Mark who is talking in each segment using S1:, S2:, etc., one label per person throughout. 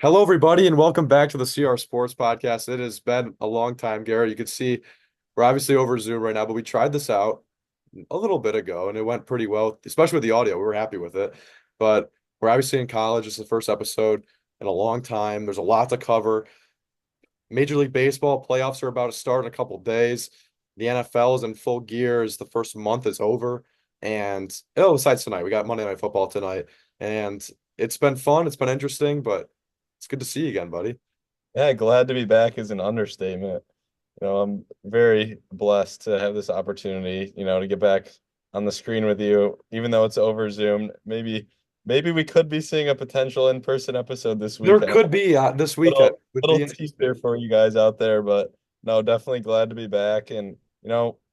S1: Hello, everybody, and welcome back to the CR Sports Podcast. It has been a long time, Garrett. You can see we're obviously over Zoom right now, but we tried this out a little bit ago, and it went pretty well, especially with the audio. We were happy with it. But we're obviously in college. It's the first episode in a long time. There's a lot to cover. Major League Baseball playoffs are about to start in a couple days. The NFL is in full gear as the first month is over. And besides tonight, we got Monday Night Football tonight. And it's been fun. It's been interesting, but it's good to see you again, buddy.
S2: Yeah, glad to be back is an understatement. I'm very blessed to have this opportunity, to get back on the screen with you, even though it's over Zoom. Maybe we could be seeing a potential in-person episode this
S1: There
S2: weekend.
S1: could be this weekend
S2: Little
S1: would
S2: little
S1: be
S2: teaser
S1: interesting.
S2: for you guys out there, but no, definitely glad to be back. And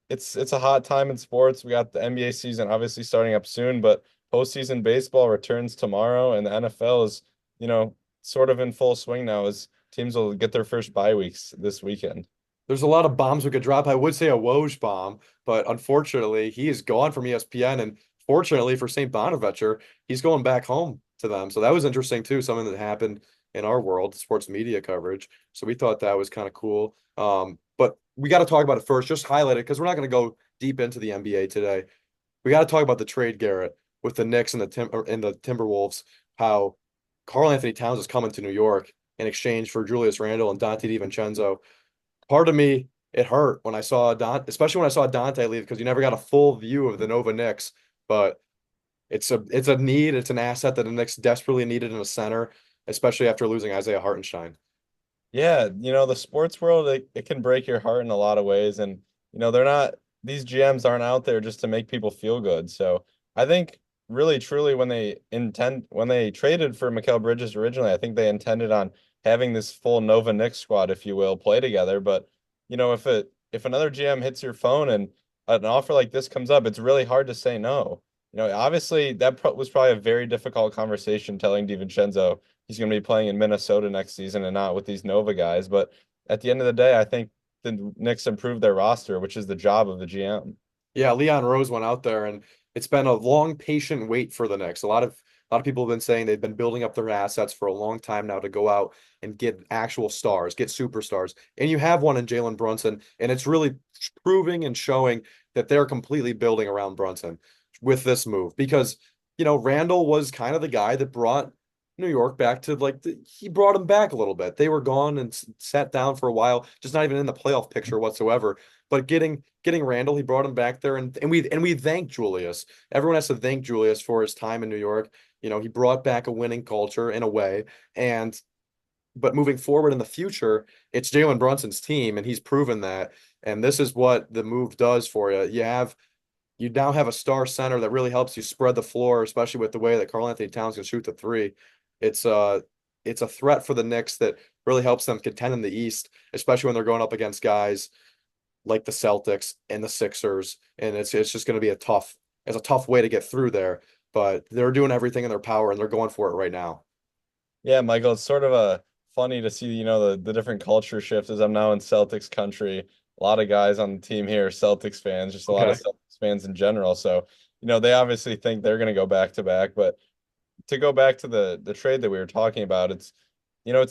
S2: it's a hot time in sports. We got the NBA season obviously starting up soon, but postseason baseball returns tomorrow, and the NFL is, you know, sort of in full swing now as teams will get their first bye weeks this weekend.
S1: There's a lot of bombs we could drop. I would say a Woj bomb, but unfortunately, he is gone from ESPN, and fortunately for St. Bonaventure, he's going back home to them. So that was interesting too, something that happened in our world, sports media coverage. So we thought that was kind of cool. But we got to talk about it first, just highlight it because we're not going to go deep into the NBA today. We got to talk about the trade, Garrett, with the Knicks and the Timberwolves. How Karl Anthony Towns is coming to New York in exchange for Julius Randle and Dante DiVincenzo. Part of me, it hurt when I saw especially when I saw Dante leave because you never got a full view of the Nova Knicks. But it's a need, it's an asset that the Knicks desperately needed in a center, especially after losing Isaiah Hartenstein.
S2: Yeah, the sports world, it can break your heart in a lot of ways. And, they're not, these GMs aren't out there just to make people feel good. So I think really, truly, when they traded for Mikal Bridges originally, I think they intended on having this full Nova Knicks squad, if you will, play together. But, if another GM hits your phone and an offer like this comes up, it's really hard to say no. Obviously, was probably a very difficult conversation telling DiVincenzo he's going to be playing in Minnesota next season and not with these Nova guys. But at the end of the day, I think the Knicks improved their roster, which is the job of the GM.
S1: Yeah, Leon Rose went out there, and it's been a long, patient wait for the Knicks. A lot of people have been saying they've been building up their assets for a long time now to go out and get actual stars, get superstars. And you have one in Jalen Brunson, and it's really proving and showing that they're completely building around Brunson with this move because Randall was kind of the guy that brought New York back to he brought them back a little bit. They were gone and sat down for a while, just not even in the playoff picture whatsoever. But getting Randall, he brought him back there, and we thank Julius. Everyone has to thank Julius for his time in New York. He brought back a winning culture in a way, and but moving forward in the future, it's Jalen Brunson's team, and he's proven that. And this is what the move does for you. You now have a star center that really helps you spread the floor, especially with the way that Karl Anthony Towns can shoot the three. It's a it's a threat for the Knicks that really helps them contend in the East, especially when they're going up against guys like the Celtics and the Sixers, and it's just going to be a tough way to get through there. But they're doing everything in their power, and they're going for it right now.
S2: Yeah, Michael, it's sort of funny to see, the different culture shift as I'm now in Celtics country. A lot of guys on the team here are Celtics fans, just a lot of
S1: Okay.
S2: Celtics fans in general. So, they obviously think they're going to go back to back, but to go back to the trade that we were talking about, it's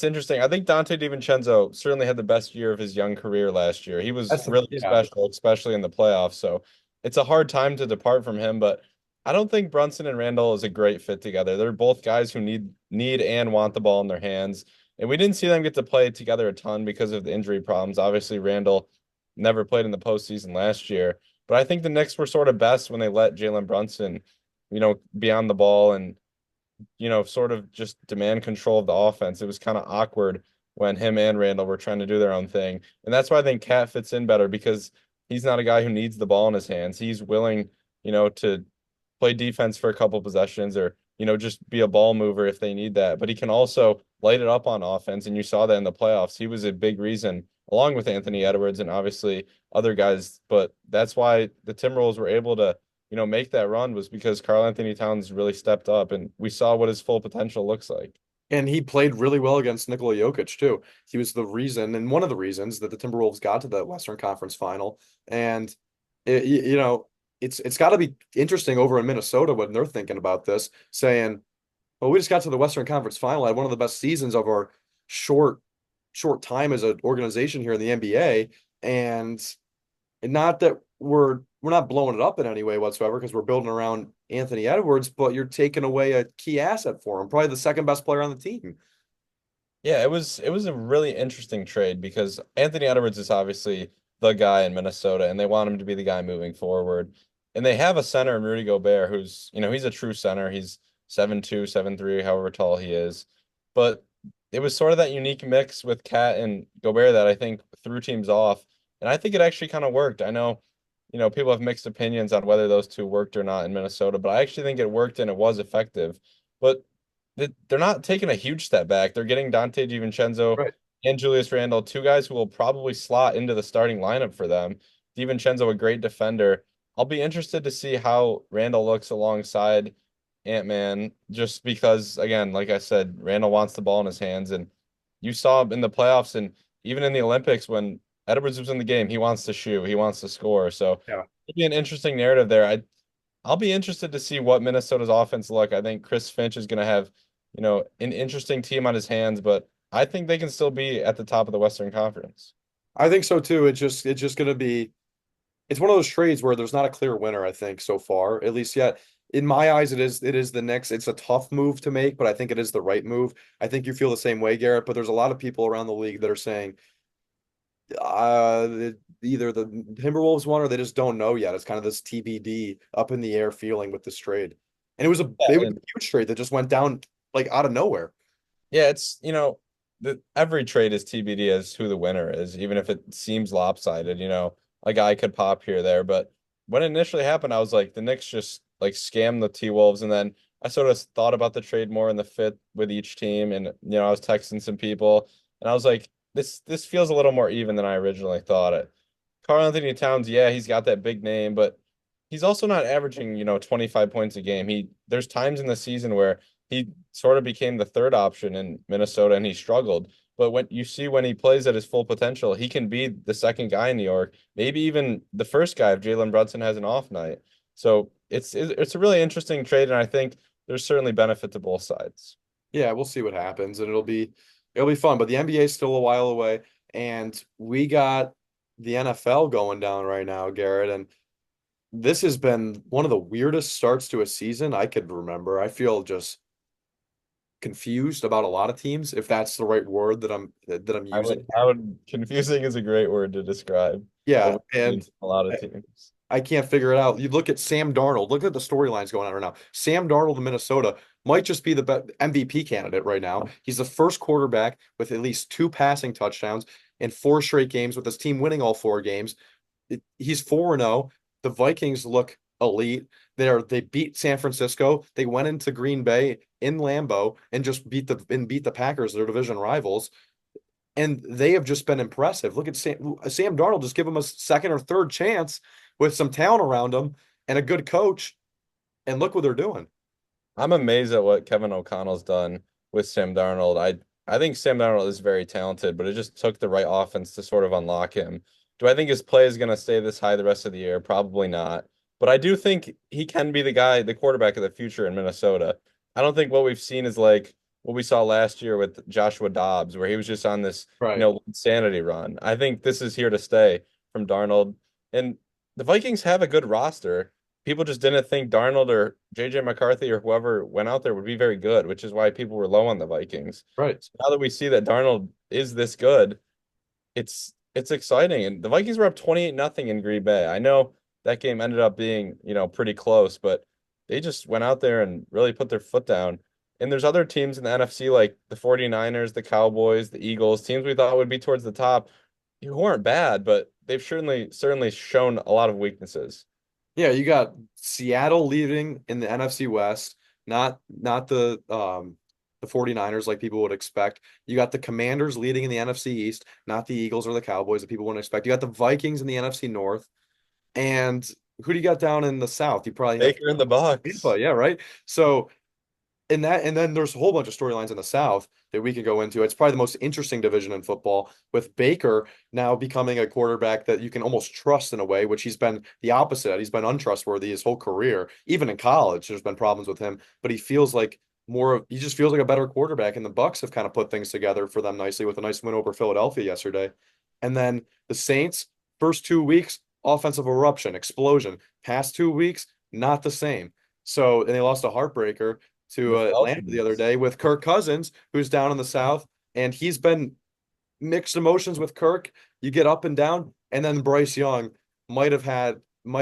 S2: interesting. I think Dante DiVincenzo certainly had the best year of his young career last year. He was really
S1: Yeah.
S2: special, especially in the playoffs. So it's a hard time to depart from him, but I don't think Brunson and Randall is a great fit together. They're both guys who need and want the ball in their hands. And we didn't see them get to play together a ton because of the injury problems. Obviously, Randall never played in the postseason last year. But I think the Knicks were sort of best when they let Jalen Brunson, be on the ball and sort of just demand control of the offense. It was kind of awkward when him and Randall were trying to do their own thing. And that's why I think Cat fits in better because he's not a guy who needs the ball in his hands. He's willing, to play defense for a couple possessions or, just be a ball mover if they need that. But he can also light it up on offense. And you saw that in the playoffs. He was a big reason, along with Anthony Edwards and obviously other guys. But that's why the Timberwolves were able to make that run was because Karl Anthony Towns really stepped up and we saw what his full potential looks like.
S1: And he played really well against Nikola Jokic too. He was the reason, and one of the reasons that the Timberwolves got to the Western Conference Final. And you know, it's got to be interesting over in Minnesota when they're thinking about this, saying, Well, we just got to the Western Conference Final. Had one of the best seasons of our short short time as an organization here in the NBA, and not that we're not blowing it up in any way whatsoever because we're building around Anthony Edwards, but you're taking away a key asset for him, probably the second best player on the team.
S2: Yeah, it was a really interesting trade because Anthony Edwards is obviously the guy in Minnesota, and they want him to be the guy moving forward. And they have a center in Rudy Gobert, who's, he's a true center. He's 7'2", 7'3", however tall he is. But it was sort of that unique mix with Cat and Gobert that I think threw teams off. And I think it actually kind of worked. I know, people have mixed opinions on whether those two worked or not in Minnesota, but I actually think it worked and it was effective. But they're not taking a huge step back. They're getting Dante DiVincenzo
S1: Right.
S2: and Julius Randle, two guys who will probably slot into the starting lineup for them. DiVincenzo, a great defender. I'll be interested to see how Randle looks alongside Ant-Man, just because, again, like I said, Randle wants the ball in his hands. And you saw in the playoffs and even in the Olympics when Edwards was in the game, he wants to shoot, he wants to score. So
S1: Yeah.
S2: it'd be an interesting narrative there. I'll be interested to see what Minnesota's offense look. I think Chris Finch is going to have, an interesting team on his hands, but I think they can still be at the top of the Western Conference.
S1: I think so too. It's just gonna be it's one of those trades where there's not a clear winner, I think, so far, at least yet. In my eyes, it is the Knicks. It's a tough move to make, but I think it is the right move. I think you feel the same way, Garrett, but there's a lot of people around the league that are saying either the Timberwolves won or they just don't know yet. It's kind of this TBD up in the air feeling with this trade. And
S2: Yeah,
S1: it was a
S2: and
S1: huge trade that just went down like out of nowhere.
S2: yeah, it's every trade is TBD as who the winner is, even if it seems lopsided. A guy could pop here or there, but when it initially happened, I was like, the Knicks just like scammed the T-Wolves, and then I sort of thought about the trade more and the fit with each team, and I was texting some people, and I was like, this feels a little more even than I originally thought it. Karl Anthony Towns, yeah, he's got that big name, but he's also not averaging, 25 points a game. There's times in the season where he sort of became the third option in Minnesota and he struggled. But when he plays at his full potential, he can be the second guy in New York, maybe even the first guy if Jalen Brunson has an off night. So it's a really interesting trade, and I think there's certainly benefit to both sides.
S1: Yeah, we'll see what happens, and it'll be fun. But the NBA is still a while away, and we got the NFL going down right now, Garrett. And this has been one of the weirdest starts to a season I could remember. I feel just confused about a lot of teams, if that's the right word that I'm
S2: I would
S1: using.
S2: I would confusing is a great word to describe what
S1: Yeah,
S2: we've seen
S1: and
S2: from a lot of
S1: I,
S2: teams.
S1: I can't figure it out. You look at Sam Darnold. Look at the storylines going on right now. Sam Darnold in Minnesota might just be the MVP candidate right now. He's the first quarterback with at least two passing touchdowns in four straight games, with his team winning all four games. He's 4-0. The Vikings look elite. They beat San Francisco. They went into Green Bay in Lambeau and just beat the Packers, their division rivals. And they have just been impressive. Look at Sam Darnold. Just give him a second or third chance with some talent around him and a good coach, and look what they're doing.
S2: I'm amazed at what Kevin O'Connell's done with Sam Darnold. I think Sam Darnold is very talented, but it just took the right offense to sort of unlock him. Do I think his play is going to stay this high the rest of the year? Probably not. But I do think he can be the guy, the quarterback of the future in Minnesota. I don't think what we've seen is like what we saw last year with Joshua Dobbs, where he was just on this,
S1: Right.
S2: insanity run. I think this is here to stay from Darnold. And the Vikings have a good roster. People just didn't think Darnold or JJ McCarthy or whoever went out there would be very good, which is why people were low on the Vikings.
S1: Right.
S2: So now that we see that Darnold is this good, it's exciting. And the Vikings were up 28-0 in Green Bay. I know that game ended up being, pretty close, but they just went out there and really put their foot down. And there's other teams in the NFC like the 49ers, the Cowboys, the Eagles, teams we thought would be towards the top who aren't bad, but they've certainly shown a lot of weaknesses.
S1: Yeah, you got Seattle leading in the NFC West, not the 49ers like people would expect. You got the Commanders leading in the NFC East, not the Eagles or the Cowboys that people wouldn't expect. You got the Vikings in the NFC North. And who do you got down in the South? You probably have
S2: Baker in the Bucks.
S1: Tampa, yeah, right? So and then there's a whole bunch of storylines in the South that we could go into. It's probably the most interesting division in football, with Baker now becoming a quarterback that you can almost trust in a way, which he's been the opposite. He's been untrustworthy his whole career. Even in college, there's been problems with him, but he feels like he just feels like a better quarterback, and the Bucks have kind of put things together for them nicely with a nice win over Philadelphia yesterday. And then the Saints, first 2 weeks, offensive eruption, explosion. Past 2 weeks, not the same. So, and they lost a heartbreaker to
S2: The
S1: Atlanta the other
S2: Falcons.
S1: day with Kirk Cousins, who's down in the South, and he's been mixed emotions with Kirk. You get up and down, and then Bryce Young might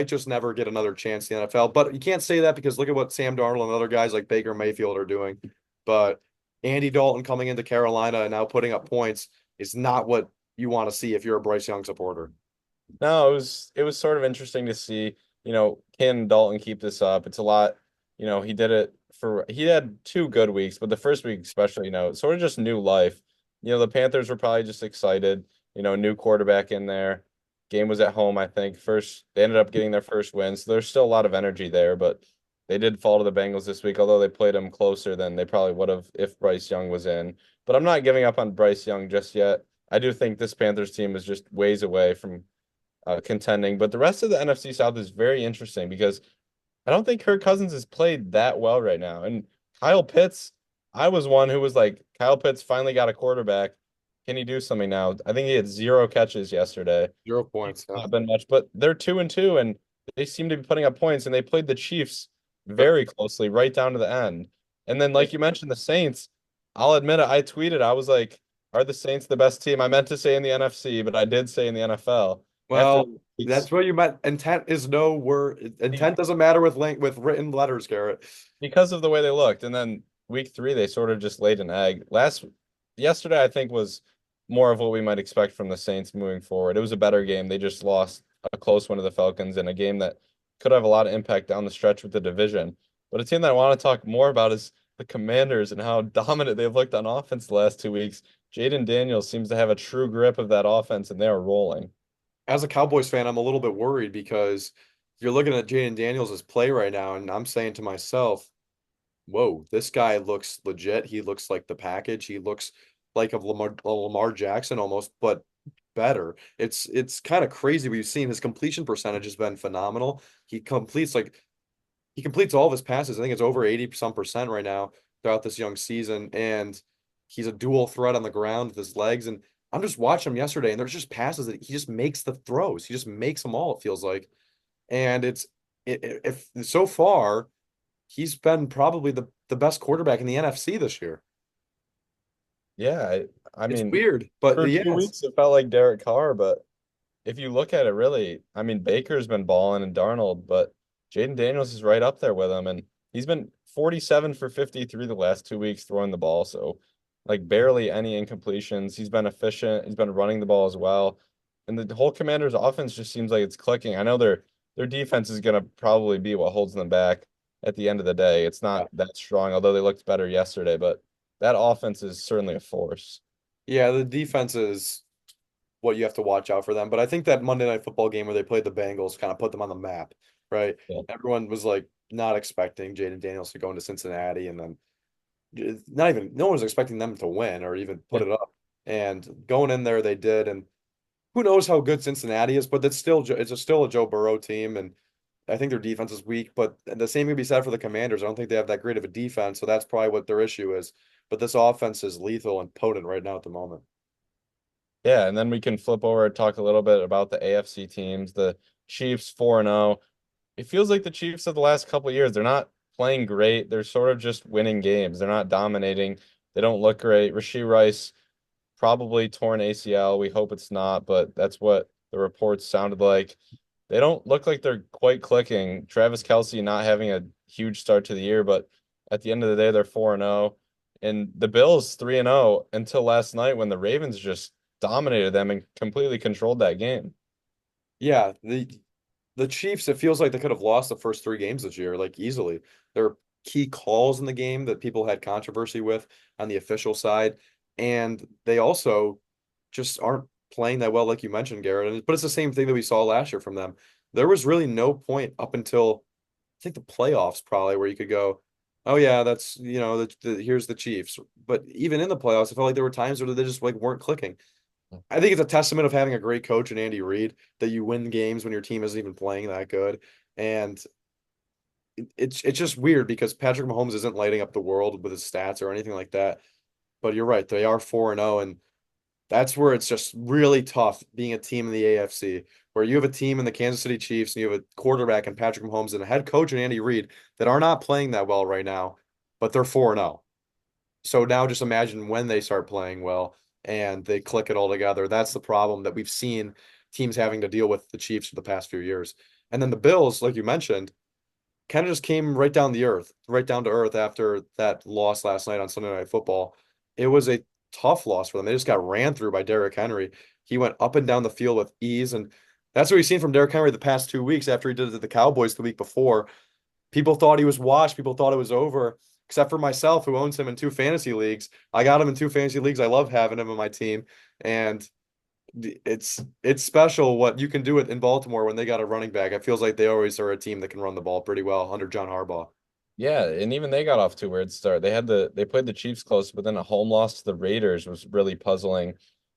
S1: just never get another chance in the NFL. But you can't say that because look at what Sam Darnold and other guys like Baker Mayfield are doing. But Andy Dalton coming into Carolina and now putting up points is not what you want to see if you're a Bryce Young supporter.
S2: No, it was sort of interesting to see, can Dalton keep this up? It's a lot, he had 2 good weeks, but the first week especially, sort of just new life. The Panthers were probably just excited, new quarterback in there. Game was at home, I think. First, they ended up getting their first win, so there's still a lot of energy there, but they did fall to the Bengals this week, although they played them closer than they probably would have if Bryce Young was in. But I'm not giving up on Bryce Young just yet. I do think this Panthers team is just ways away from contending. But the rest of the NFC South is very interesting because I don't think Kirk Cousins has played that well right now. And Kyle Pitts, I was one who was like, Kyle Pitts finally got a quarterback. Can he do something now? I think he had 0 catches yesterday.
S1: 0 points. Yeah.
S2: Not been much, but they're 2-2, and they seem to be putting up points. And they played the Chiefs very closely, right down to the end. And then, like you mentioned, the Saints. I'll admit it. I tweeted. I was like, "Are the Saints the best team?" I meant to say in the NFC, but I did say in the NFL after
S1: Well,
S2: weeks
S1: that's what you meant. Intent is no word. Intent doesn't matter with written letters, Garrett.
S2: because of the way they looked. And then week 3, they sort of just laid an egg. Yesterday, I think was more of what we might expect from the Saints moving forward. It was a better game. They just lost a close one to the Falcons in a game that could have a lot of impact down the stretch with the division. But a team that I want to talk more about is the Commanders and how dominant they've looked on offense the last 2 weeks. Jaden Daniels seems to have a true grip of that offense, and they are rolling.
S1: As a Cowboys fan, I'm a little bit worried because you're looking at Jaden Daniels' play right now, and I'm saying to myself, whoa, this guy looks legit. He looks like the package. He looks like a Lamar Jackson almost, but better. It's kind of crazy. We've seen his completion percentage has been phenomenal. He completes all of his passes. I think it's over 80 some percent right now throughout this young season. And he's a dual threat on the ground with his legs. And I'm just watching him yesterday, and there's just passes that he just makes the throws. He just makes them all, it feels like. And if so far, he's been probably the best quarterback in the NFC this year.
S2: Yeah, I
S1: It's
S2: mean,
S1: weird, but
S2: for two
S1: yes.
S2: weeks it felt like Derek Carr, but if you look at it really, I mean, Baker's been balling and Darnold, but Jaden Daniels is right up there with him. And he's been 47 for 53 the last 2 weeks throwing the ball. So, like, barely any incompletions. He's been efficient. He's been running the ball as well. And the whole Commanders offense just seems like it's clicking. I know their defense is going to probably be what holds them back at the end of the day. It's not that strong, although they looked better yesterday, but that offense is certainly a force.
S1: Yeah, the defense is what you have to watch out for them. But I think that Monday Night Football game where they played the Bengals kind of put them on the map, right?
S2: Yeah.
S1: Everyone was like not expecting Jaden Daniels to go into Cincinnati, and then not even no one was expecting them to win or even put
S2: Yeah.
S1: it up. And going in there, they did. And who knows how good Cincinnati is, but still a Joe Burrow team, and I think their defense is weak. But the same can be said for the Commanders. I don't think they have that great of a defense, so that's probably what their issue is. But this offense is lethal and potent right now at the moment.
S2: Yeah, and then we can flip over and talk a little bit about the AFC teams. The Chiefs 4-0. It feels like the Chiefs of the last couple of years, they're not playing great. They're sort of just winning games. They're not dominating. They don't look great. Rashee Rice probably torn ACL. We hope it's not, but that's what the reports sounded like. They don't look like they're quite clicking. Travis Kelce not having a huge start to the year, but at the end of the day, they're 4-0. And the Bills 3-0 until last night when the Ravens just dominated them and completely controlled that game.
S1: Yeah, the Chiefs, it feels like they could have lost the first 3 games this year, like easily. There are key calls in the game that people had controversy with on the official side, and they also just aren't playing that well, like you mentioned, Garrett. But it's the same thing that we saw last year from them. There was really no point up until I think the playoffs, probably, where you could go, oh yeah, that's here's the Chiefs. But even in the playoffs, I felt like there were times where they just like weren't clicking. I think it's a testament of having a great coach in Andy Reid that you win games when your team isn't even playing that good. And it's just weird because Patrick Mahomes isn't lighting up the world with his stats or anything like that. But you're right, they are 4-0, and that's where it's just really tough being a team in the AFC, where you have a team in the Kansas City Chiefs and you have a quarterback in Patrick Mahomes and a head coach in Andy Reid that are not playing that well right now, but they're 4-0. So now just imagine when they start playing well and they click it all together. That's the problem that we've seen teams having to deal with the Chiefs for the past few years. And then the Bills, like you mentioned, kind of just came right down the earth, right down to earth after that loss last night on Sunday Night Football. It was a tough loss for them. They just got ran through by Derrick Henry. He went up and down the field with ease, and that's what we've seen from Derrick Henry the past 2 weeks after he did it to the Cowboys the week before. People thought he was washed. People thought it was over, except for myself, who owns him in two fantasy leagues. I got him in two fantasy leagues. I love having him on my team, and it's special what you can do in Baltimore when they got a running back. It feels like they always are a team that can run the ball pretty well under John Harbaugh.
S2: Yeah, and even they got off to a weird start. They played the Chiefs close, but then a home loss to the Raiders was really puzzling.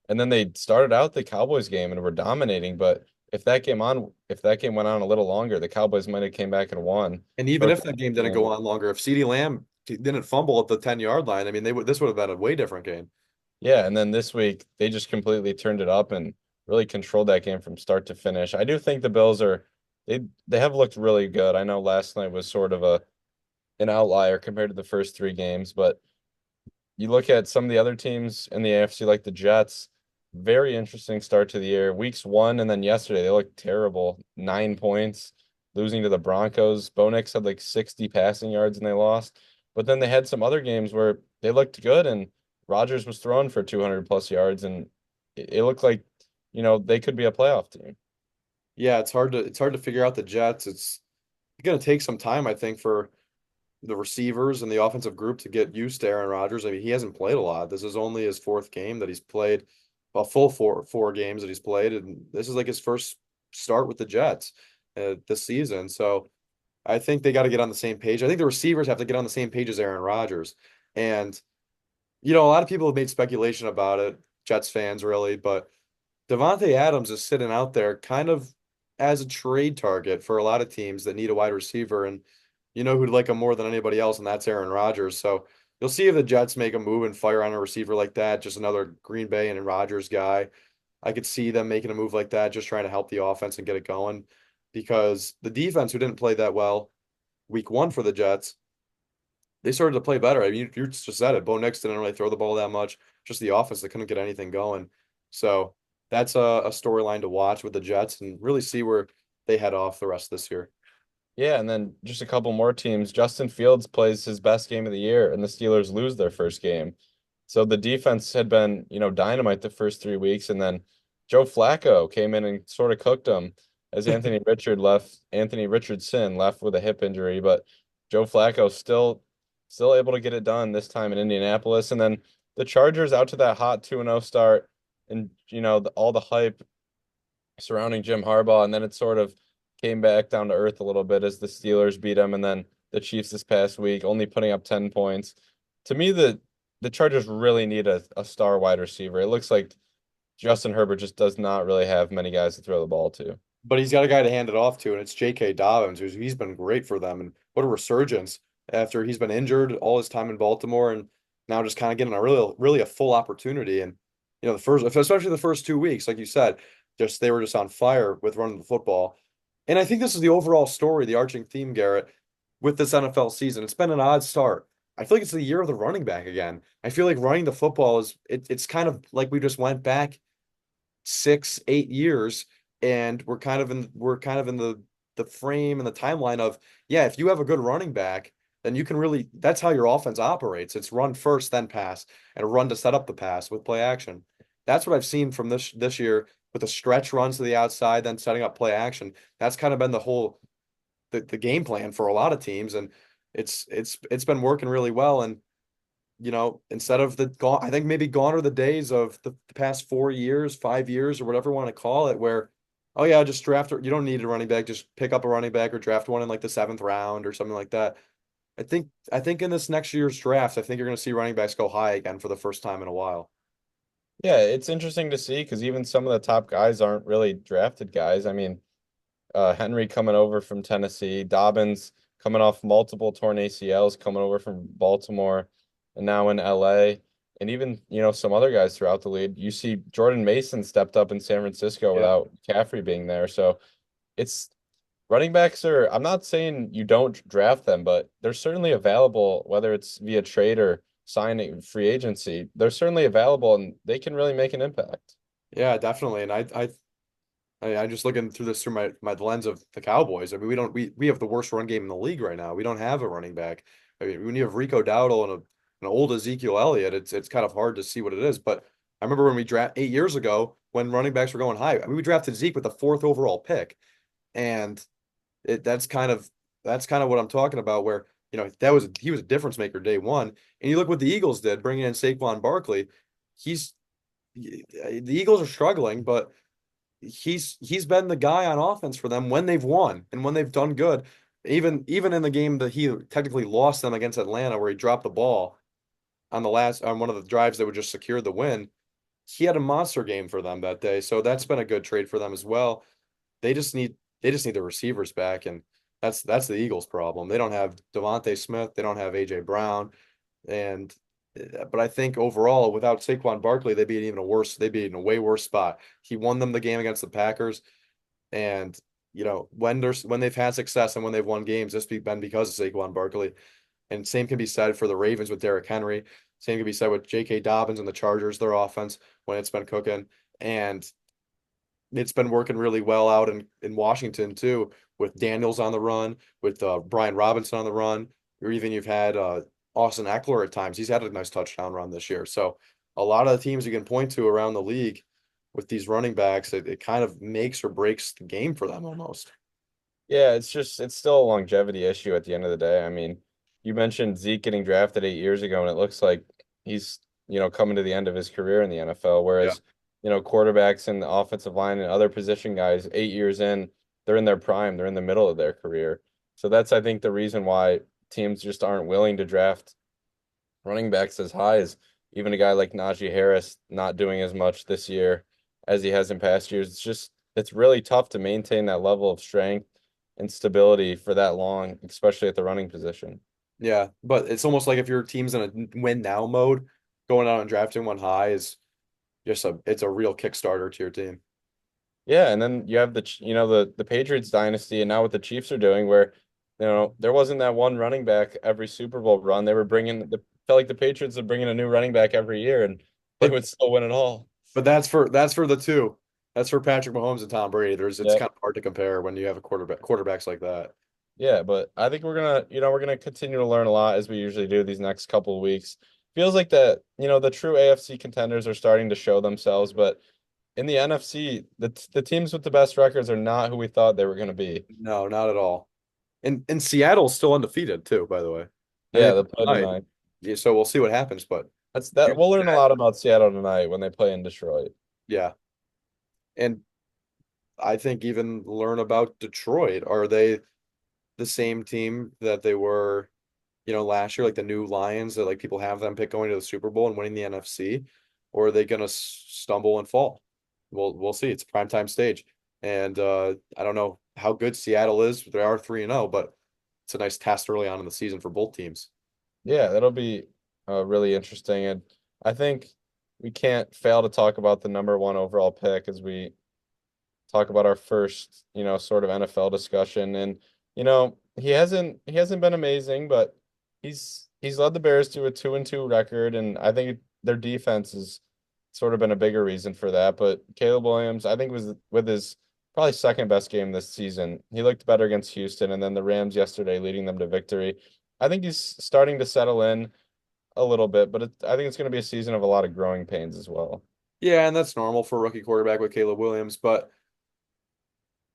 S2: And then they started out the Cowboys game and were dominating, but if that game went on a little longer, the Cowboys might have came back and won.
S1: And even
S2: Short
S1: if that game didn't go
S2: game.
S1: on longer, if CeeDee Lamb didn't fumble at the 10-yard line, I mean, they would this would have been a way different game.
S2: Yeah, and then this week they just completely turned it up and really controlled that game from start to finish. I do think the Bills are they have looked really good. I know last night was sort of a an outlier compared to the first three games, but you look at some of the other teams in the AFC, like the Jets, very interesting start to the year. Weeks one and then yesterday, they looked terrible. 9 points, losing to the Broncos. Bo Nix had like 60 passing yards and they lost. But then they had some other games where they looked good and Rodgers was thrown for 200 plus yards and it looked like, they could be a playoff team.
S1: Yeah, it's hard to figure out the Jets. It's going to take some time, I think, for the receivers and the offensive group to get used to Aaron Rodgers. I mean, he hasn't played a lot. This is only his fourth game that he's played, a full four games that he's played, and this is like his first start with the Jets this season. So I think they got to get on the same page. I think the receivers have to get on the same page as Aaron Rodgers. And a lot of people have made speculation about it, Jets fans really, but Devontae Adams is sitting out there kind of as a trade target for a lot of teams that need a wide receiver. And you know who'd like him more than anybody else, and that's Aaron Rodgers. So you'll see if the Jets make a move and fire on a receiver like that, just another Green Bay and Rodgers guy. I could see them making a move like that, just trying to help the offense and get it going. Because the defense, who didn't play that well week one for the Jets, they started to play better. I mean, you just said it. Bo Nix didn't really throw the ball that much. Just the offense, they couldn't get anything going. So that's a storyline to watch with the Jets and really see where they head off the rest of this year.
S2: Yeah, and then just a couple more teams. Justin Fields plays his best game of the year, and the Steelers lose their first game. So the defense had been, dynamite the first 3 weeks, and then Joe Flacco came in and sort of cooked them as Anthony Richardson left with a hip injury, but Joe Flacco still able to get it done this time in Indianapolis. And then the Chargers out to that hot 2-0 start, and all the hype surrounding Jim Harbaugh, and then it sort of came back down to earth a little bit as the Steelers beat them, and then the Chiefs this past week only putting up 10 points. To me, the Chargers really need a star wide receiver. It looks like Justin Herbert just does not really have many guys to throw the ball to.
S1: But he's got a guy to hand it off to, and it's J.K. Dobbins, he's been great for them. And what a resurgence after he's been injured all his time in Baltimore, and now just kind of getting a really a full opportunity. And the first, especially the first 2 weeks, like you said, just they were just on fire with running the football. And I think this is the overall story, the arching theme, Garrett, with this NFL season. It's been an odd start. I feel like it's the year of the running back again. I feel like running the football it's kind of like we just went back 6, 8 years, and we're kind of in the frame and the timeline of, yeah, if you have a good running back, then you can really, that's how your offense operates. It's run first, then pass, and a run to set up the pass with play action. That's what I've seen from this year with the stretch runs to the outside, then setting up play action. That's kind of been the game plan for a lot of teams, and it's been working really well. And instead of I think maybe gone are the days of the past 4 years, 5 years, or whatever you want to call it, where, oh yeah, just draft, you don't need a running back, just pick up a running back or draft one in like the seventh round or something like that. I think in this next year's draft, I think you're going to see running backs go high again for the first time in a while.
S2: Yeah, it's interesting to see because even some of the top guys aren't really drafted guys. I mean, Henry coming over from Tennessee, Dobbins coming off multiple torn ACLs, coming over from Baltimore and now in LA. And even, some other guys throughout the league. You see Jordan Mason stepped up in San Francisco
S1: Yeah.
S2: without McCaffrey being there. So it's running backs are, I'm not saying you don't draft them, but they're certainly available, whether it's via trade or signing free agency. They're certainly available and they can really make an impact.
S1: Yeah, definitely. And I'm just looking through this through my lens of the Cowboys. I mean, we have the worst run game in the league right now. We don't have a running back. I mean, when you have Rico Dowdle and an old Ezekiel Elliott, it's kind of hard to see what it is. But I remember when we draft 8 years ago when running backs were going high. I mean, we drafted Zeke with the fourth overall pick, and it that's kind of what I'm talking about. Where he was a difference maker day one, and you look what the Eagles did, bringing in Saquon Barkley. He's the Eagles are struggling, but he's been the guy on offense for them when they've won and when they've done good. Even in the game that he technically lost them against Atlanta, where he dropped the ball on one of the drives that would just secure the win, he had a monster game for them that day. So that's been a good trade for them as well. They just need they just need the receivers back, and that's the Eagles' problem. They don't have Devontae Smith, they don't have AJ Brown, and but I think overall, without Saquon Barkley, they'd be in a way worse spot. He won them the game against the Packers, and when they've had success and when they've won games, been because of Saquon Barkley. And same can be said for the Ravens with Derrick Henry. Same can be said with J.K. Dobbins and the Chargers, their offense when it's been cooking. And it's been working really well out in Washington too, with Daniels on the run, with Brian Robinson on the run, or even you've had Austin Eckler at times. He's had a nice touchdown run this year. So a lot of the teams you can point to around the league with these running backs, it kind of makes or breaks the game for them almost.
S2: Yeah, it's still a longevity issue at the end of the day. I mean, you mentioned Zeke getting drafted 8 years ago, and it looks like he's, coming to the end of his career in the NFL.
S1: Yeah.
S2: Whereas, quarterbacks and the offensive line and other position guys, 8 years in, they're in their prime, they're in the middle of their career. So that's, I think, the reason why teams just aren't willing to draft running backs as high as even a guy like Najee Harris not doing as much this year as he has in past years. It's really tough to maintain that level of strength and stability for that long, especially at the running position.
S1: Yeah, but it's almost like if your team's in a win now mode, going out and drafting one high is it's a real Kickstarter to your team.
S2: Yeah, and then you have the Patriots dynasty, and now what the Chiefs are doing, where there wasn't that one running back every Super Bowl run. They were felt like the Patriots are bringing a new running back every year, and they
S1: But
S2: would still win it all.
S1: but that's for the two. That's for Patrick Mahomes and Tom Brady. It's
S2: Yep.
S1: kind of hard to compare when you have a quarterbacks like that.
S2: Yeah, but I think we're gonna continue to learn a lot as we usually do these next couple of weeks. Feels like the true AFC contenders are starting to show themselves, but in the NFC, the teams with the best records are not who we thought they were going to be.
S1: No, not at all. And Seattle's still undefeated too, by the way. And
S2: Yeah,
S1: they
S2: they'll play
S1: tied.
S2: tonight.
S1: Yeah, so we'll see what happens. But
S2: That's that. We'll learn a lot about Seattle tonight when they play in Detroit.
S1: yeah, and I think even learn about Detroit. Are they the same team that they were, last year, like the new Lions that like people have them pick going to the Super Bowl and winning the NFC, or are they going to stumble and fall? We'll see. It's a primetime stage, and I don't know how good Seattle is. They are 3-0, but it's a nice test early on in the season for both teams.
S2: Yeah, that'll be really interesting, and I think we can't fail to talk about the number one overall pick as we talk about our first, sort of NFL discussion. And, he hasn't been amazing, but he's led the Bears to a 2-2 record, and I think their defense has sort of been a bigger reason for that. But Caleb Williams, I think, was with his probably second best game this season. He looked better against Houston, and then the Rams yesterday leading them to victory. I think he's starting to settle in a little bit, but I think it's going to be a season of a lot of growing pains as well.
S1: Yeah, and that's normal for a rookie quarterback with Caleb Williams, but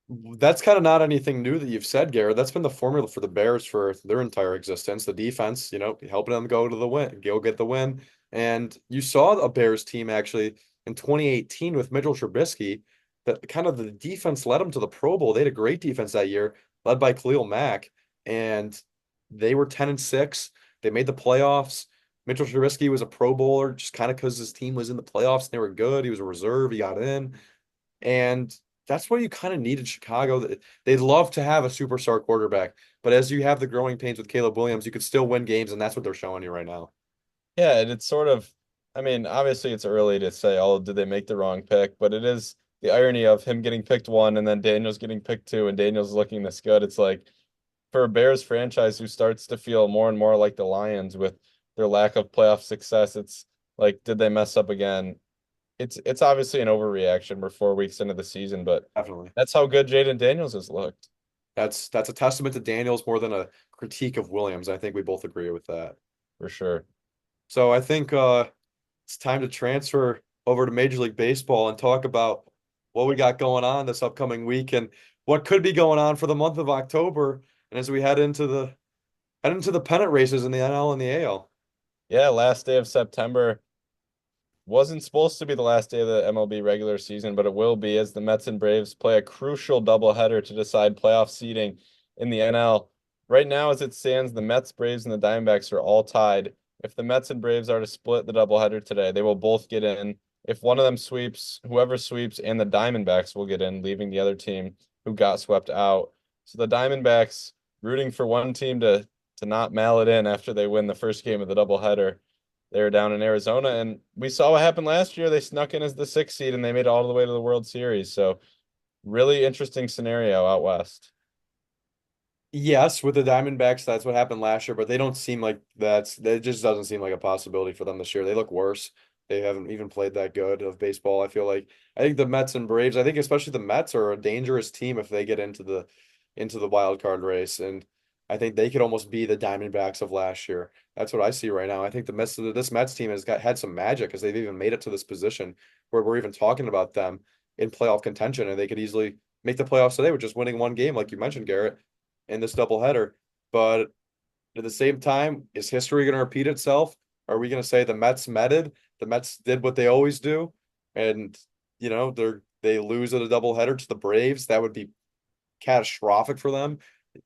S1: that's kind of not anything new that you've said, Garrett. That's been the formula for the Bears for their entire existence. The defense, helping them go to the win, go get the win. And you saw a Bears team actually in 2018 with Mitchell Trubisky, that kind of the defense led them to the Pro Bowl. They had a great defense that year, led by Khalil Mack, and they were 10-6. They made the playoffs. Mitchell Trubisky was a Pro Bowler just kind of because his team was in the playoffs and they were good. He was a reserve. He got in. And that's what you kind of need in Chicago. They'd love to have a superstar quarterback, but as you have the growing pains with Caleb Williams, you could still win games, and that's what they're showing you right now.
S2: Yeah, and it's sort of, I mean, obviously it's early to say, oh, did they make the wrong pick? But it is the irony of him getting picked one and then Daniels getting picked two and Daniels looking this good. It's like for a Bears franchise who starts to feel more and more like the Lions with their lack of playoff success, it's like, did they mess up again? It's obviously an overreaction. We're 4 weeks into the season, but
S1: Definitely.
S2: that's how good Jaden Daniels has looked
S1: That's a testament to Daniels more than a critique of Williams. I think we both agree with that.
S2: for sure.
S1: So I think it's time to transfer over to Major League Baseball and talk about what we got going on this upcoming week and what could be going on for the month of October. And as we head into the pennant races in the NL and the AL.
S2: Yeah, last day of September. Wasn't supposed to be the last day of the MLB regular season, but it will be as the Mets and Braves play a crucial doubleheader to decide playoff seeding in the NL. Right now, as it stands, the Mets, Braves, and the Diamondbacks are all tied. If the Mets and Braves are to split the doubleheader today, they will both get in. If one of them sweeps, whoever sweeps, and the Diamondbacks will get in, leaving the other team who got swept out. So the Diamondbacks rooting for one team to not mail it in after they win the first game of the doubleheader. They were down in Arizona, and we saw what happened last year. They snuck in as the sixth seed, and they made it all the way to the World Series. So, really interesting scenario out west.
S1: Yes, with the Diamondbacks, that's what happened last year, but they don't seem like that just doesn't seem like a possibility for them this year. They look worse. They haven't even played that good of baseball. I think the Mets and Braves, I think especially the Mets are a dangerous team if they get into the wild card race. And I think they could almost be the Diamondbacks of last year. That's what I see right now. I think this Mets team has had some magic because they've even made it to this position where we're even talking about them in playoff contention, and they could easily make the playoffs today with just winning one game, like you mentioned, Garrett, in this doubleheader. But at the same time, is history going to repeat itself? Are we going to say the Mets meted? The Mets did what they always do, and they lose at a doubleheader to the Braves. That would be catastrophic for them,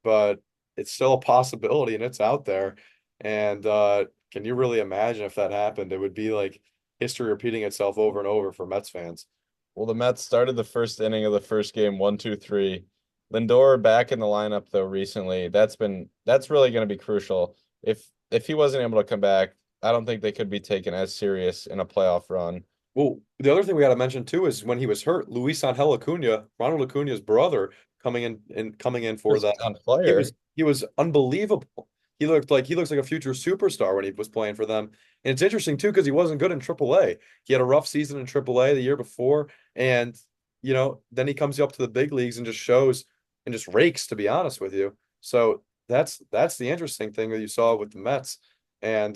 S1: but it's still a possibility and it's out there. And can you really imagine if that happened? It would be like history repeating itself over and over for Mets fans.
S2: Well, the Mets started the first inning of the first game 1-2-3. Lindor back in the lineup though recently. That's really going to be crucial. If he wasn't able to come back, I don't think they could be taken as serious in a playoff run.
S1: Well, the other thing we got to mention too is when he was hurt, Luis Angel Acuna, Ronald Acuna's brother, coming in for
S2: Just
S1: them.
S2: on
S1: He
S2: fire.
S1: was he was unbelievable. He looks like a future superstar when he was playing for them. And it's interesting too because he wasn't good in AAA. He had a rough season in AAA the year before, and then he comes up to the big leagues and just shows and just rakes, to be honest with you. So that's the interesting thing that you saw with the Mets. And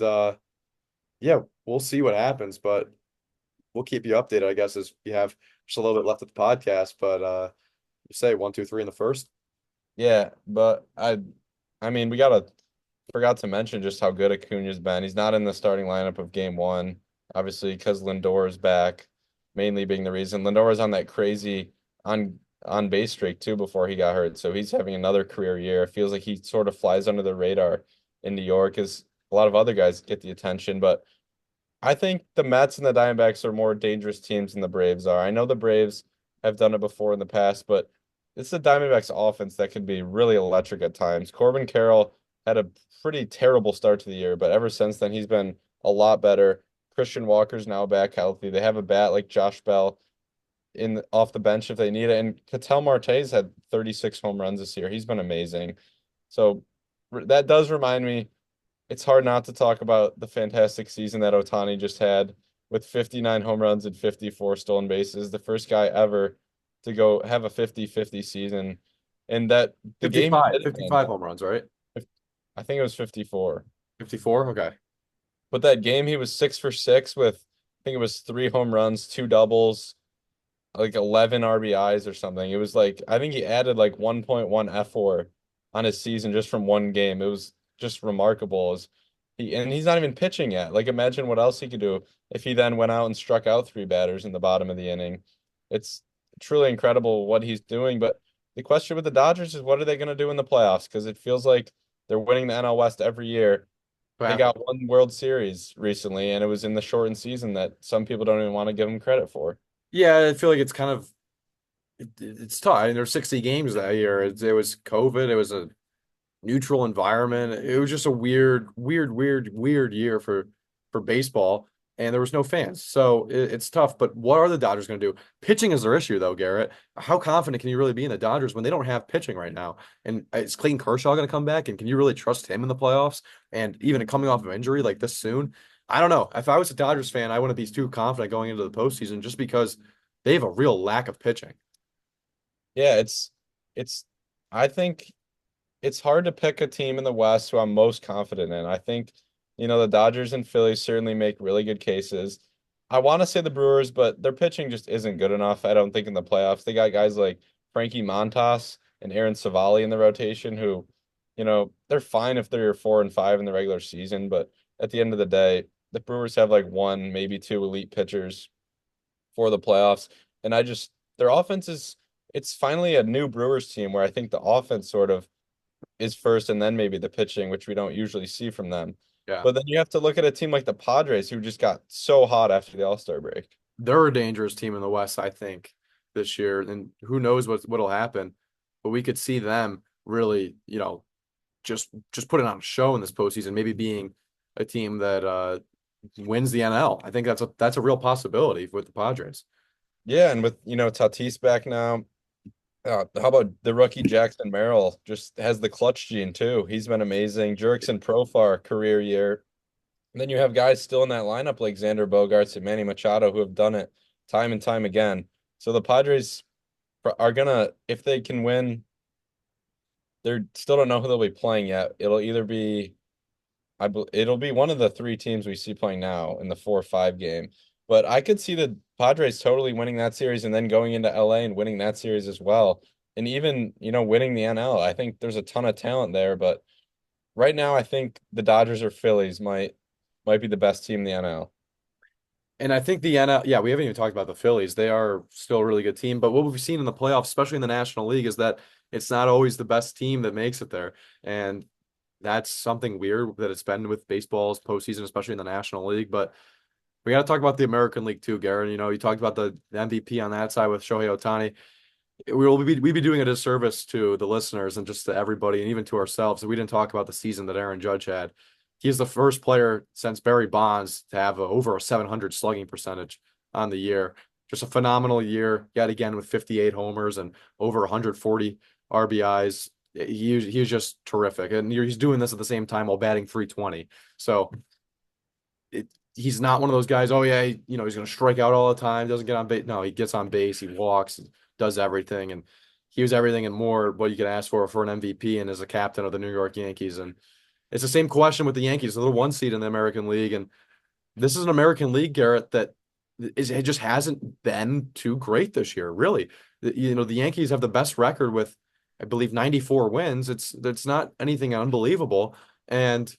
S1: yeah, we'll see what happens, but we'll keep you updated, I guess, as we have just a little bit left of the podcast. But you say 1, 2, 3 in the first.
S2: Yeah, but I mean, we gotta forgot to mention just how good Acuna's been. He's not in the starting lineup of game one, obviously because Lindor is back, mainly being the reason. Lindor was on that crazy on base streak too before he got hurt. So he's having another career year. It feels like he sort of flies under the radar in New York as a lot of other guys get the attention. But I think the Mets and the Diamondbacks are more dangerous teams than the Braves are. I know the Braves have done it before in the past, but it's the Diamondbacks offense that can be really electric at times. Corbin Carroll had a pretty terrible start to the year, but ever since then he's been a lot better. Christian Walker's now back healthy. They have a bat like Josh Bell in off the bench if they need it. And Ketel Marte's had 36 home runs this year. He's been amazing. So that does remind me it's hard not to talk about the fantastic season that Otani just had with 59 home runs and 54 stolen bases. The first guy ever to go have a 50-50 season. And that the game he
S1: 55,
S2: did it in,
S1: 55 home runs, right?
S2: I think it was 54.
S1: 54. Okay.
S2: But that game he was 6 for 6 with I think it was 3 home runs, 2 doubles, like 11 RBIs or something. It was like I think he added like 1.1 F4 on his season just from one game. It was just remarkable. And he's not even pitching yet. Like imagine what else he could do if he then went out and struck out 3 batters in the bottom of the inning. It's truly incredible what he's doing. But the question with the Dodgers is what are they going to do in the playoffs? Because it feels like they're winning the NL West every year.
S1: What
S2: They
S1: happened?
S2: got one World Series recently, and it was in the shortened season that some people don't even want to give them credit for.
S1: Yeah, I feel like it's kind of It's tough. I mean, there's 60 games that year. It was COVID. It was a neutral environment. It was just a weird year for baseball, and there was no fans, so it's tough. But what are the Dodgers going to do? Pitching is their issue, though, Garrett. How confident can you really be in the Dodgers when they don't have pitching right now? And is Clayton Kershaw going to come back? And can you really trust him in the playoffs? And even coming off of injury like this soon, I don't know. If I was a Dodgers fan, I wouldn't be too confident going into the postseason just because they have a real lack of pitching.
S2: Yeah, it's I think it's hard to pick a team in the West who I'm most confident in. I think, the Dodgers and Phillies certainly make really good cases. I want to say the Brewers, but their pitching just isn't good enough. I don't think in the playoffs. They got guys like Frankie Montas and Aaron Savali in the rotation who, they're fine if they're 4-5 in the regular season, but at the end of the day, the Brewers have like one, maybe two elite pitchers for the playoffs. And their offense is, it's finally a new Brewers team where I think the offense sort of is first and then maybe the pitching, which we don't usually see from them.
S1: Yeah.
S2: But then you have to look at a team like the Padres who just got so hot after the All-Star break.
S1: They're a dangerous team in the West, I think, this year. And who knows what'll happen. But we could see them really, just putting on a show in this postseason, maybe being a team that wins the NL. I think that's a real possibility with the Padres.
S2: Yeah, and with, Tatis back now, how about the rookie Jackson Merrill? Just has the clutch gene too. He's been amazing. Jurickson Profar career year. And then you have guys still in that lineup like Xander Bogaerts and Manny Machado who have done it time and time again. So the Padres are gonna, if they can win, they still don't know who they'll be playing yet. It'll be one of the three teams we see playing now in the 4-5 game. But I could see the Padres totally winning that series and then going into LA and winning that series as well. And even, winning the NL. I think there's a ton of talent there, but right now I think the Dodgers or Phillies might be the best team in the NL.
S1: And I think the NL, yeah, we haven't even talked about the Phillies. They are still a really good team. But what we've seen in the playoffs, especially in the National League, is that it's not always the best team that makes it there. And that's something weird that it's been with baseball's postseason, especially in the National League. But we got to talk about the American League too, Garrett. You talked about the MVP on that side with Shohei Ohtani. We'd be doing a disservice to the listeners and just to everybody and even to ourselves if we didn't talk about the season that Aaron Judge had. He's the first player since Barry Bonds to have over a 700 slugging percentage on the year. Just a phenomenal year, yet again with 58 homers and over 140 RBIs. He was just terrific, and he's doing this at the same time while batting 320. So he's not one of those guys. Oh yeah, he's going to strike out all the time. Doesn't get on base. No, he gets on base. He walks, does everything, and he was everything and more what you could ask for an MVP and as a captain of the New York Yankees. And it's the same question with the Yankees. They're the one seed in the American League, and this is an American League, Garrett, that it just hasn't been too great this year. Really, the Yankees have the best record with, I believe, 94 wins. It's not anything unbelievable, and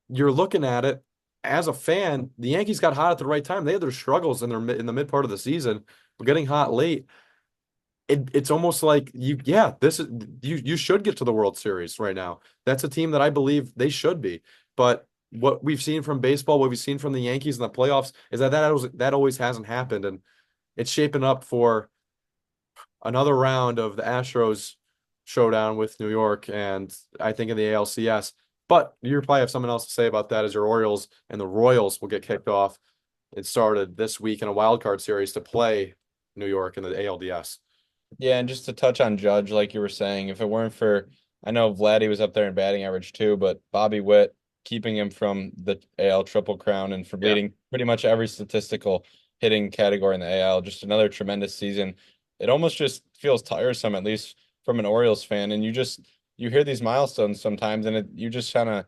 S1: you're looking at it as a fan. The Yankees got hot at the right time. They had their struggles in the mid part of the season, but getting hot late. It's almost like you should get to the World Series right now. That's a team that I believe they should be. But what we've seen from baseball, what we've seen from the Yankees in the playoffs is that always hasn't happened, and it's shaping up for another round of the Astros showdown with New York, and I think in the ALCS. But you probably have something else to say about that as your Orioles and the Royals will get kicked off. It started this week in a wild card series to play New York in the ALDS.
S2: Yeah, and just to touch on Judge, like you were saying, if it weren't for, I know Vladdy was up there in batting average too, but Bobby Witt keeping him from the AL Triple Crown and for
S1: Yeah.
S2: leading pretty much every statistical hitting category in the AL, just another tremendous season. It almost just feels tiresome, at least from an Orioles fan, and you hear these milestones sometimes, and you just kind of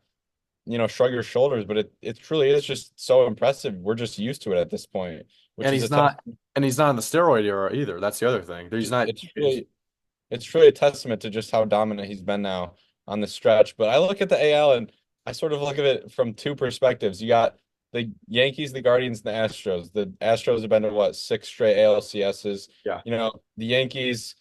S2: shrug your shoulders, but it truly is just so impressive. We're just used to it at this point, which
S1: And
S2: is
S1: he's
S2: a test.
S1: not and he's not in the steroid era either. That's the other thing. He's not
S2: It's really it's really a testament to just how dominant he's been now on the stretch. But I look at the AL and I sort of look at it from two perspectives. You got the Yankees, the Guardians, and the Astros. The Astros have been to what, six straight ALCSs.
S1: yeah.
S2: The Yankees,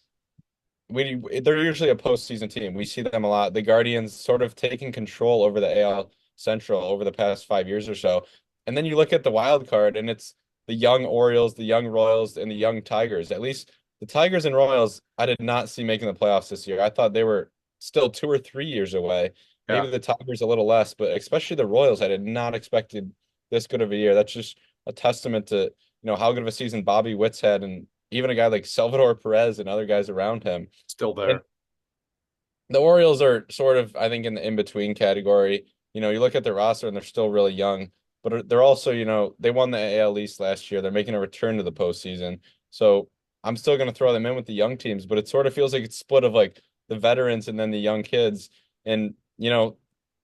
S2: they're usually a postseason team. We see them a lot. The Guardians sort of taking control over the AL Central over the past 5 years or so. And then you look at the wild card, and it's the young Orioles, the young Royals, and the young Tigers. At least The Tigers and Royals, I did not see making the playoffs this year. I thought they were still 2 or 3 years away.
S1: Yeah,
S2: Maybe the Tigers a little less, but especially the Royals, I did not expected this good of a year. That's just a testament to, how good of a season Bobby Witt's had, and even a guy like Salvador Perez and other guys around him.
S1: still
S2: And
S1: there.
S2: the Orioles are sort of, I think, in the in-between category. You look at their roster and they're still really young, but they're also, they won the AL East last year. They're making a return to the postseason. So I'm still going to throw them in with the young teams, but it sort of feels like it's split of like the veterans and then the young kids. And,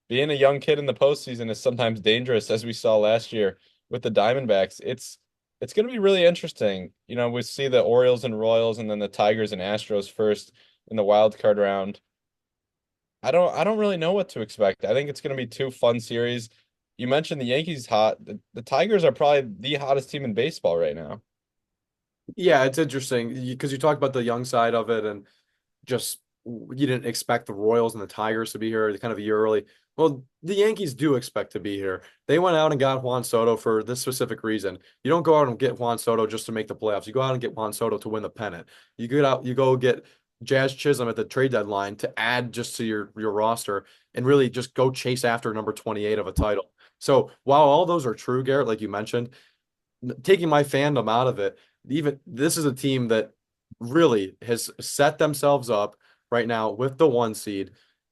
S2: being a young kid in the postseason is sometimes dangerous, as we saw last year with the Diamondbacks. It's going to be really interesting. We see the Orioles and Royals and then the Tigers and Astros first in the wild card round. I don't really know what to expect. I think it's going to be two fun series. You mentioned the Yankees hot. The Tigers are probably the hottest team in baseball right now.
S1: Yeah, it's interesting because you talk about the young side of it and just you didn't expect the Royals and the Tigers to be here kind of a year early. Well, the Yankees do expect to be here. They went out and got Juan Soto for this specific reason. You don't go out and get Juan Soto just to make the playoffs. You go out and get Juan Soto to win the pennant. You go get Jazz Chisholm at the trade deadline to add just to your roster and really just go chase after number 28 of a title. So while all those are true, Garrett, like you mentioned, taking my fandom out of it, even this is a team that really has set themselves up right now with the one seed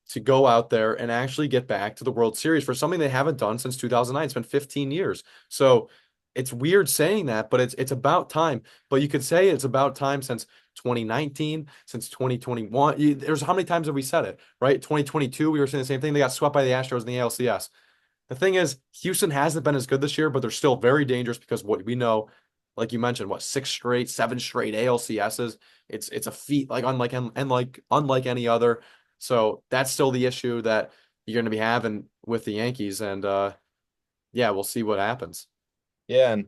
S1: to go out there and actually get back to the World Series for something they haven't done since 2009. It's been 15 years. So it's weird saying that, but it's about time. But you could say it's about time since 2019, since 2021. There's how many times have we said it, right? 2022, we were saying the same thing. They got swept by the Astros in the ALCS. The thing is, Houston hasn't been as good this year, but they're still very dangerous because what we know, like you mentioned, what six straight, seven straight ALCSs. It's a feat like unlike any other. So that's still the issue that you're going to be having with the Yankees, and yeah, we'll see what happens.
S2: Yeah, and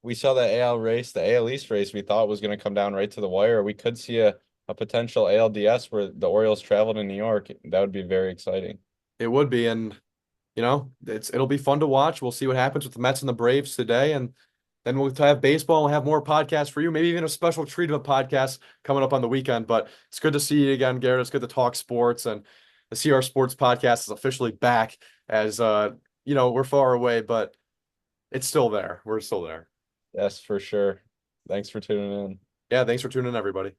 S2: we saw the AL race, the AL East race we thought was going to come down right to the wire. We could see a potential ALDS where the Orioles travel to New York. That would be very exciting.
S1: It would be, and it'll be fun to watch. We'll see what happens with the Mets and the Braves today, and then we'll have baseball and have more podcasts for you. Maybe even a special treat of a podcast coming up on the weekend. But it's good to see you again, Garrett. It's good to talk sports, and the CR Sports Podcast is officially back. As we're far away, but it's still there. We're still there.
S2: Yes, for sure. Thanks for tuning in.
S1: Yeah, thanks for tuning in, everybody.